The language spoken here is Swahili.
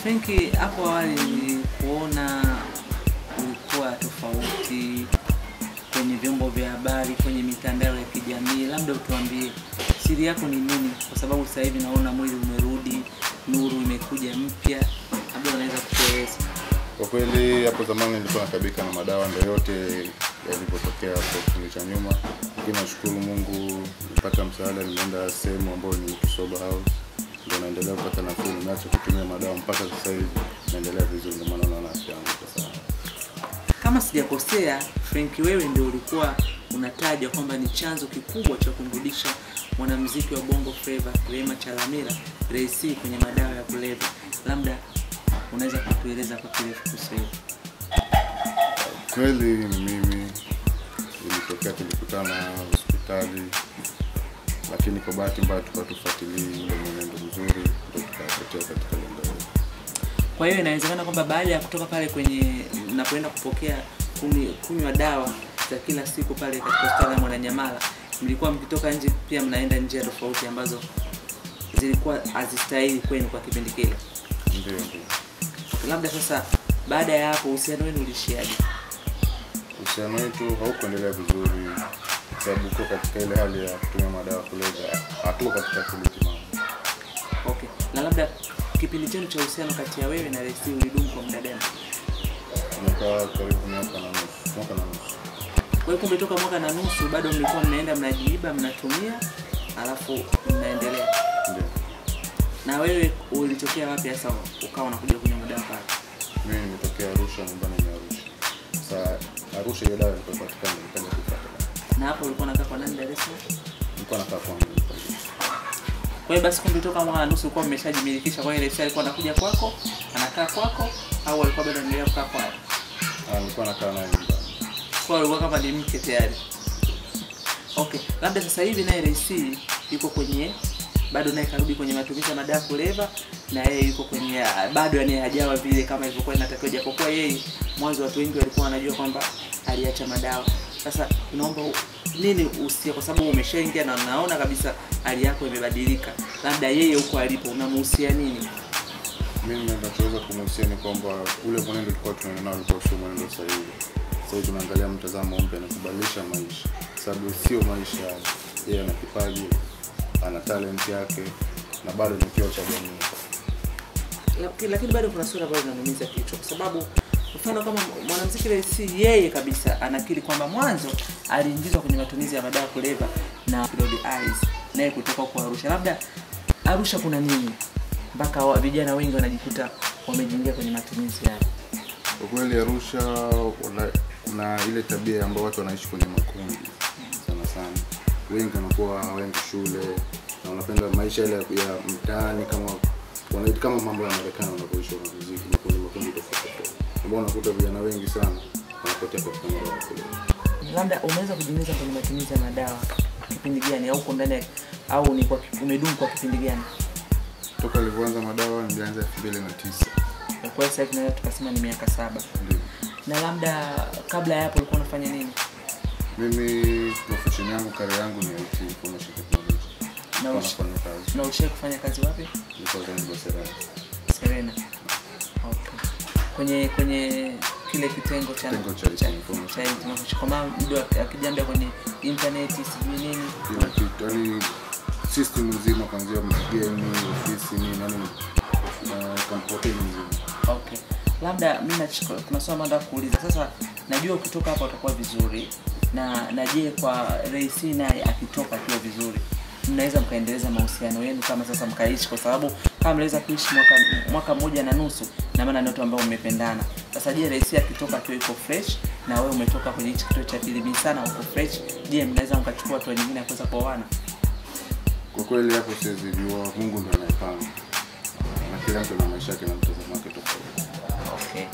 Frenki, hapo awali kuona ulikuwa tofauti kwenye vyombo vya habari, kwenye mitandao ya kijamii, labda utuambie siri yako ni nini? Kwa sababu sasa hivi naona mwili umerudi, nuru imekuja mpya, labda unaweza kutueleza. Kwa kweli hapo zamani nilikuwa nakabika na madawa ndio yote yalipotokea hapo kipindi cha nyuma. Lakini nashukuru Mungu nilipata msaada, nimeenda sehemu ambayo ni Sober House. Ndio naendelea kupata nafuu, nimeacha kutumia madawa mpaka sasa hivi naendelea vizuri, ndio maana naona afya yangu kwa sawa. Kama sijakosea, Frenki, wewe ndio ulikuwa unataja kwamba ni chanzo kikubwa cha kumrudisha mwanamuziki wa Bongo Flava Rema Chalamila Ray C kwenye madawa ya kulevya. Labda unaweza kutueleza kwa kirefu kuhusu. Kweli mimi nilitokea, tulikutana hospitali, lakini kwa bahati mbaya tukatufuatilia ndio mwenendo mzuri ndio tukapotea katika lengo. Kwa hiyo inawezekana kwamba baada ya kutoka pale kwenye unapoenda kupokea kunywa dawa za kila siku pale katika hospitali ya Mwananyamala, mlikuwa mkitoka nje pia mnaenda njia tofauti ambazo zilikuwa hazistahili kwenu kwa kipindi kile. Ndio. Labda sasa baada ya hapo uhusiano wenu ulishiaje? Uhusiano wetu haukuendelea vizuri sababu uko katika ile hali ya kutumia madawa kulevya, hatuko katika kuliti mambo. Okay. Na labda kipindi chenu cha uhusiano kati ya wewe na Ray C ulidumu kwa muda gani? Tumekaa karibu mwaka na nusu. Kwa hiyo kumetoka mwaka na nusu bado mlikuwa mnaenda mnajiiba, mnatumia, alafu mnaendelea. Ndio. Na wewe ulitokea wapi hasa ukawa unakuja kunywa madawa pale? Mimi nimetokea Arusha, nyumbani ni Arusha. Sasa Arusha ile dawa ilikuwa patikana nikaja kupata. Na hapo ulikuwa unakaa kwa nani Dar es Salaam? Nilikuwa nakaa kwa mimi. Kwa hiyo basi kumetoka mwaka na nusu ulikuwa umeshajimilikisha, kwa hiyo Ray C alikuwa anakuja kwako, anakaa kwako au alikuwa bado anaendelea kukaa kwako? Nilikuwa nakaa naye nyumbani. Kwa hiyo kama ni mke tayari. Okay, labda sasa hivi naye Ray C yuko kwenye bado naye karudi kwenye matumizi ya madawa kuleva, na yeye yuko kwenye bado yani hajawa vile kama ilivyokuwa inatakiwa, japokuwa yeye mwanzo watu wengi walikuwa wanajua kwamba aliacha madawa. Sasa tunaomba nini usia, kwa sababu umeshaingia na unaona kabisa hali yako imebadilika, labda yeye huko alipo unamuhusia nini? Mimi ninachoweza kumhusia ni kwamba ule mwenendo tulikuwa tunaenda nao ulikuwa sio mwenendo sahihi. Sasa tunaangalia mtazamo mpya na kubadilisha maisha, sababu sio maisha yeye ana kipaji, ana talent yake na bado ni kioo cha jamii. Lakini bado kuna sura ambayo inaumiza kichwa, kwa sababu mfano kama mwanamuziki Ray C yeye kabisa anakiri kwamba mwanzo aliingizwa kwenye matumizi ya madawa kuleva na Lord Eyes naye kutoka kwa Arusha. Labda Arusha kuna nini mpaka vijana wengi wanajikuta wamejiingia kwenye matumizi yao? Kwa kweli Arusha kuna ile tabia ambayo watu wanaishi kwenye makundi sana. Wengi wanakuwa hawaendi shule na wanapenda maisha ile ya mtaani, kama mambo ya Marekani wanapoishi na muziki na makundi tofauti. Ambao unakuta vijana wengi sana wanapotea katika madawa kulevya. Labda unaweza kujiingiza kwenye matumizi ya madawa kipindi gani, au uko ndani au ni kwa umedumu kwa kipindi gani? Toka nilipoanza madawa nilianza 2009. Kwa sasa hivi tukasema ni miaka 7. Ndio. Na labda kabla ya hapo ulikuwa unafanya nini? Mimi profession yangu, career yangu ni IT, information technology. Na ulishawahi kufanya kazi wapi? Nilikuwa Zanzibar Serena. Okay. Kwenye kile kitengo cha information. Kama mtu akijambia kwenye internet sijui nini, kila kitu, yani system nzima kuanzia game, office nini na kampuni nzima. Okay. Labda mimi kuna swali nataka kuuliza. Sasa najua ukitoka hapa utakuwa vizuri. Na je, kwa Ray C naye akitoka akiwa vizuri, mnaweza mkaendeleza mahusiano yenu kama sasa mkaishi? Kwa sababu kama mnaweza kuishi mwaka mmoja na nusu, na maana ni watu ambao mmependana. Sasa je, Ray C akitoka akiwa yuko fresh na wewe umetoka kwenye hicho kituo cha pili sana uko fresh, je, mnaweza mkachukua hatua nyingine ya kuweza kuoana? Kwa kweli hapo siwezi jua, Mungu ndiye anayepanga. Na kila mtu na maisha yake na mtazamo wake tofauti. Okay.